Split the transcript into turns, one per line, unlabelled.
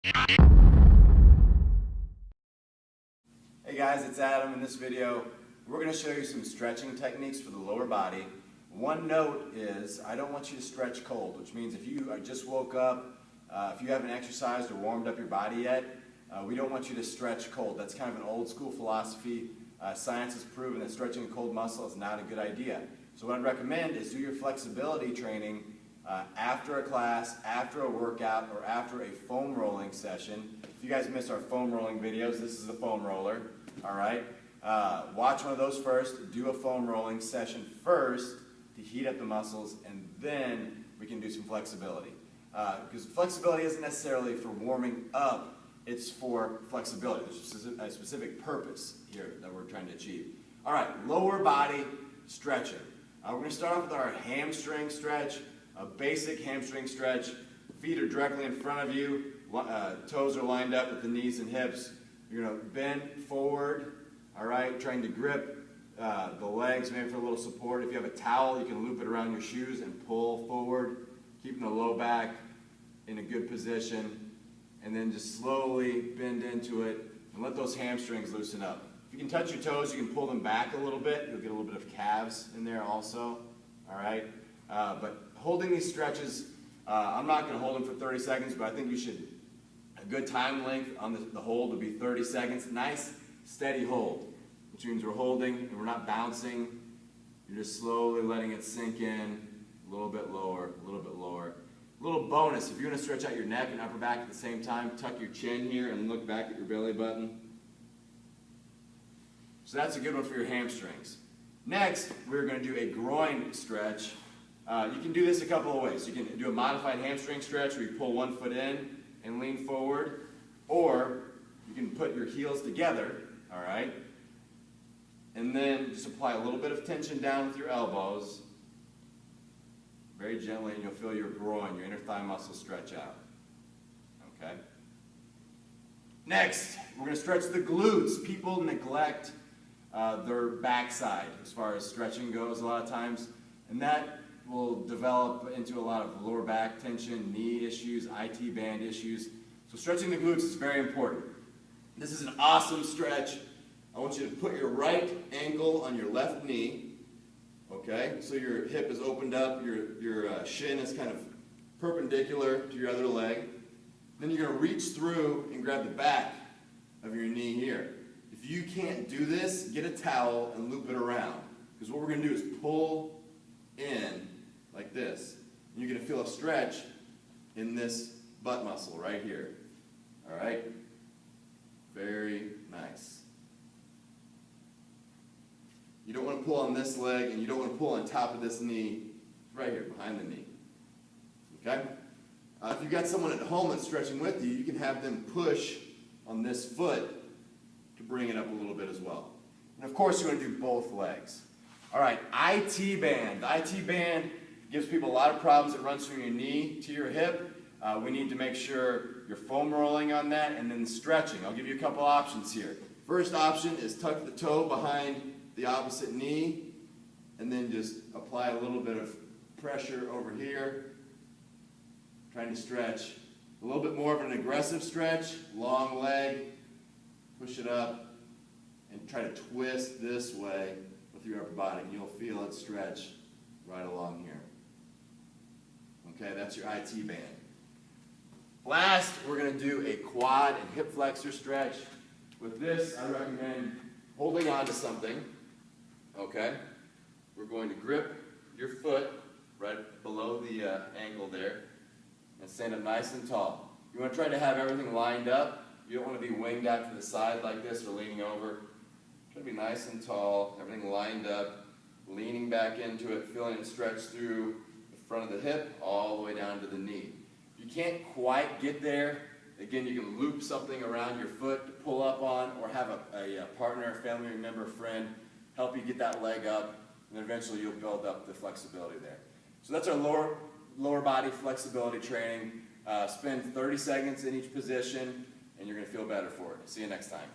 Hey guys, it's Adam. In this video, we're going to show you some stretching techniques for the lower body. One note is, I don't want you to stretch cold, which means if you just woke up, if you haven't exercised or warmed up your body yet, we don't want you to stretch cold. That's kind of an old school philosophy. Science has proven that stretching a cold muscle is not a good idea. So what I'd recommend is do your flexibility training after a class, after a workout, or after a foam rolling session. If you guys missed our foam rolling videos, this is the foam roller. All right, watch one of those first, do a foam rolling session first to heat up the muscles, and then we can do some flexibility. Because flexibility isn't necessarily for warming up, it's for flexibility. There's a specific purpose here that we're trying to achieve. All right, lower body stretching. We're going to start off with our hamstring stretch, a basic hamstring stretch. Feet are directly in front of you, toes are lined up at the knees and hips. You're going to bend forward, all right, trying to grip the legs, maybe for a little support. If you have a towel, you can loop it around your shoes and pull forward, keeping the low back in a good position, and then just slowly bend into it and let those hamstrings loosen up. If you can touch your toes, you can pull them back a little bit. You'll get a little bit of calves in there also, all right? But holding these stretches, I'm not going to hold them for 30 seconds, but I think you should. A good time length on the hold would be 30 seconds. Nice, steady hold, which means we're holding and we're not bouncing. You're just slowly letting it sink in, a little bit lower, a little bit lower. A little bonus, if you're going to stretch out your neck and upper back at the same time, tuck your chin here and look back at your belly button. So that's a good one for your hamstrings. Next, we're going to do a groin stretch. You can do this a couple of ways. You can do a modified hamstring stretch where you pull one foot in and lean forward, or you can put your heels together, all right, and then just apply a little bit of tension down with your elbows, very gently, and you'll feel your groin, your inner thigh muscle stretch out, okay? Next, we're going to stretch the glutes. People neglect their backside as far as stretching goes a lot of times, and that will develop into a lot of lower back tension, knee issues, IT band issues. So stretching the glutes is very important. This is an awesome stretch. I want you to put your right ankle on your left knee, okay? So your hip is opened up, your shin is kind of perpendicular to your other leg. Then you're going to reach through and grab the back of your knee here. If you can't do this, get a towel and loop it around. Because what we're going to do is pull in like this. And you're going to feel a stretch in this butt muscle right here. All right? Very nice. You don't want to pull on this leg, and you don't want to pull on top of this knee, right here, behind the knee. Okay? If you've got someone at home that's stretching with you, you can have them push on this foot to bring it up a little bit as well. And of course, you want to do both legs. All right, IT band. The IT band gives people a lot of problems. It runs from your knee to your hip. We need to make sure you're foam rolling on that, and then stretching. I'll give you a couple options here. First option is tuck the toe behind the opposite knee, and then just apply a little bit of pressure over here, trying to stretch. A little bit more of an aggressive stretch, long leg, push it up, and try to twist this way with your upper body, and you'll feel it stretch right along here. Okay, that's your IT band. Last, we're going to do a quad and hip flexor stretch. With this, I recommend holding on to something. Okay, we're going to grip your foot right below the ankle there and stand up nice and tall. You want to try to have everything lined up. You don't want to be winged out to the side like this or leaning over. Try to be nice and tall, everything lined up, leaning back into it, feeling it stretch through the front of the hip all the way down to the knee. If you can't quite get there, again, you can loop something around your foot to pull up on, or have a partner, a family member, friend help you get that leg up, and then eventually you'll build up the flexibility there. So that's our lower body flexibility training. Spend 30 seconds in each position, and you're going to feel better for it. See you next time.